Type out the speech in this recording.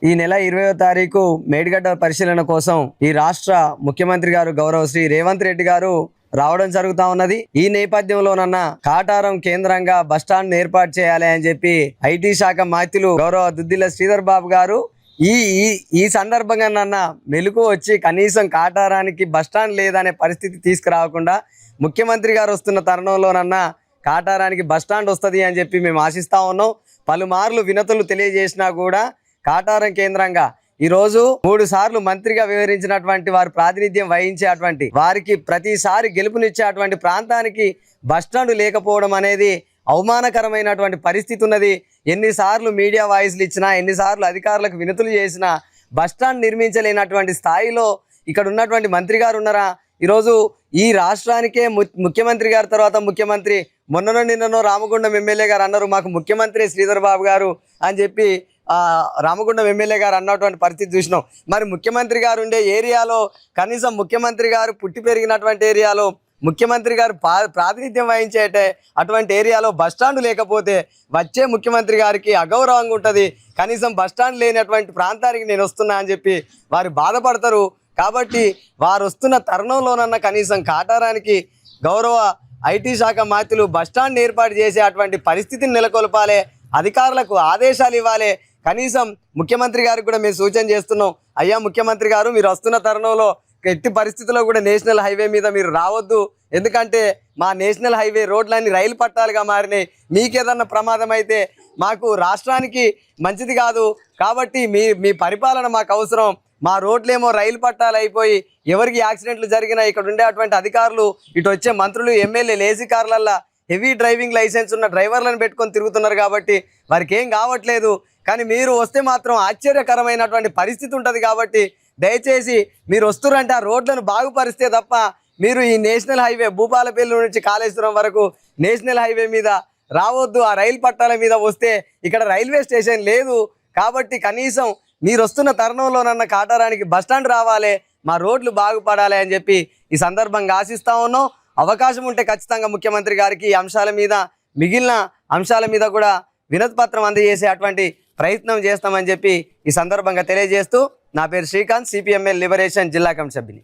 ఈ నెల 20వ తారీఖు మేడిగడ్డ పరిశీలన కోసం ఈ రాష్ట్ర ముఖ్యమంత్రి గారు గౌరవ శ్రీ రేవంత్ రెడ్డి గారు రావడం జరుగుతా ఉన్నది. ఈ నేపథ్యంలోనన్న కాటారం కేంద్రంగా బస్టాండ్ ఏర్పాటు చేయాలి అని చెప్పి ఐటీ శాఖ మంత్రులు గౌరవ దుద్దిల్ల శ్రీధర్ బాబు గారు ఈ ఈ సందర్భంగా నన్న మెలకు వచ్చి కనీసం కాటారానికి బస్టాండ్ లేదనే పరిస్థితి తీసుకురాకుండా ముఖ్యమంత్రి గారు వస్తున్న తరుణంలోనన్న కాటారానికి బస్టాండ్ వస్తుంది అని చెప్పి మేము ఆశిస్తా ఉన్నాం. పలుమార్లు వినతులు తెలియజేసినా కూడా కాటారం కేంద్రంగా ఈరోజు 3 సార్లు మంత్రిగా వివరించినటువంటి వారు ప్రాతినిధ్యం వహించేటువంటి వారికి ప్రతిసారి గెలుపునిచ్చేటువంటి ప్రాంతానికి బస్టాండ్ లేకపోవడం అనేది అవమానకరమైనటువంటి పరిస్థితి ఉన్నది. ఎన్నిసార్లు మీడియా వాయిస్లు ఇచ్చినా, ఎన్నిసార్లు అధికారులకు వినతులు చేసినా బస్టాండ్ నిర్మించలేనటువంటి స్థాయిలో ఇక్కడ ఉన్నటువంటి మంత్రి గారు ఉన్నారా? ఈరోజు ఈ రాష్ట్రానికే ముఖ్యమంత్రి గారి తర్వాత ముఖ్యమంత్రి మొన్ననో నిన్ననో రామగుండం ఎమ్మెల్యే గారు అన్నారు, మాకు ముఖ్యమంత్రి శ్రీధర్ బాబు గారు అని చెప్పి రామగుండం ఎమ్మెల్యే గారు అన్నటువంటి పరిస్థితి చూసినాం. మరి ముఖ్యమంత్రి గారు ఉండే ఏరియాలో, కనీసం ముఖ్యమంత్రి గారు పుట్టి పెరిగినటువంటి ఏరియాలో, ముఖ్యమంత్రి గారు ప్రాతినిధ్యం వహించే అటువంటి ఏరియాలో బస్టాండ్ లేకపోతే వచ్చే ముఖ్యమంత్రి గారికి అగౌరవంగా ఉంటుంది. కనీసం బస్టాండ్ లేనటువంటి ప్రాంతానికి నేను వస్తున్నా అని చెప్పి వారు బాధపడతారు. కాబట్టి వారు వస్తున్న తరుణంలోనన్నా కనీసం కాటారానికి గౌరవ ఐటీ శాఖ మంత్రులు బస్టాండ్ ఏర్పాటు చేసే అటువంటి పరిస్థితిని నెలకొల్పాలి, అధికారులకు ఆదేశాలు ఇవ్వాలి. కనీసం ముఖ్యమంత్రి గారికి కూడా మేము సూచన చేస్తున్నాం, అయ్యా ముఖ్యమంత్రి గారు మీరు వస్తున్న తరుణంలో ఎట్టి పరిస్థితుల్లో కూడా నేషనల్ హైవే మీద మీరు రావద్దు. ఎందుకంటే మా నేషనల్ హైవే రోడ్లన్నీ రైలు పట్టాలుగా మారినాయి. మీకేదన్నా ప్రమాదం అయితే మాకు రాష్ట్రానికి మంచిది కాదు. కాబట్టి మీ పరిపాలన మాకు అవసరం. మా రోడ్లేమో రైలు పట్టాలు అయిపోయి ఎవరికి యాక్సిడెంట్లు జరిగినా ఇక్కడ ఉండే అటువంటి అధికారులు, ఇటు వచ్చే మంత్రులు, ఎమ్మెల్యేలు ఏసీ కార్లల్లో హెవీ డ్రైవింగ్ లైసెన్స్ ఉన్న డ్రైవర్లను పెట్టుకొని తిరుగుతున్నారు కాబట్టి వారికి ఏం కావట్లేదు. కానీ మీరు వస్తే మాత్రం ఆశ్చర్యకరమైనటువంటి పరిస్థితి ఉంటుంది. కాబట్టి దయచేసి మీరు వస్తురంటే ఆ రోడ్లను బాగుపరిస్తే తప్ప మీరు ఈ నేషనల్ హైవే భూపాలపల్లి నుంచి కాళేశ్వరం వరకు నేషనల్ హైవే మీద రావద్దు. ఆ రైలు పట్టాల మీద వస్తే ఇక్కడ రైల్వే స్టేషన్ లేదు. కాబట్టి కనీసం మీరు వస్తున్న తరుణంలోనన్న కాటారానికి బస్టాండ్ రావాలి, మా రోడ్లు బాగుపడాలి అని చెప్పి ఈ సందర్భంగా ఆశిస్తా ఉన్నాం. అవకాశం ఉంటే ఖచ్చితంగా ముఖ్యమంత్రి గారికి ఈ అంశాల మీద, మిగిలిన అంశాల మీద కూడా వినతి పత్రం అందజేసే అటువంటి ప్రయత్నం చేస్తామని చెప్పి ఈ సందర్భంగా తెలియజేస్తూ, నా పేరు శ్రీకాంత్, సిపిఎంఎల్ లిబరేషన్ జిల్లా కమిటీ సభ్యుని.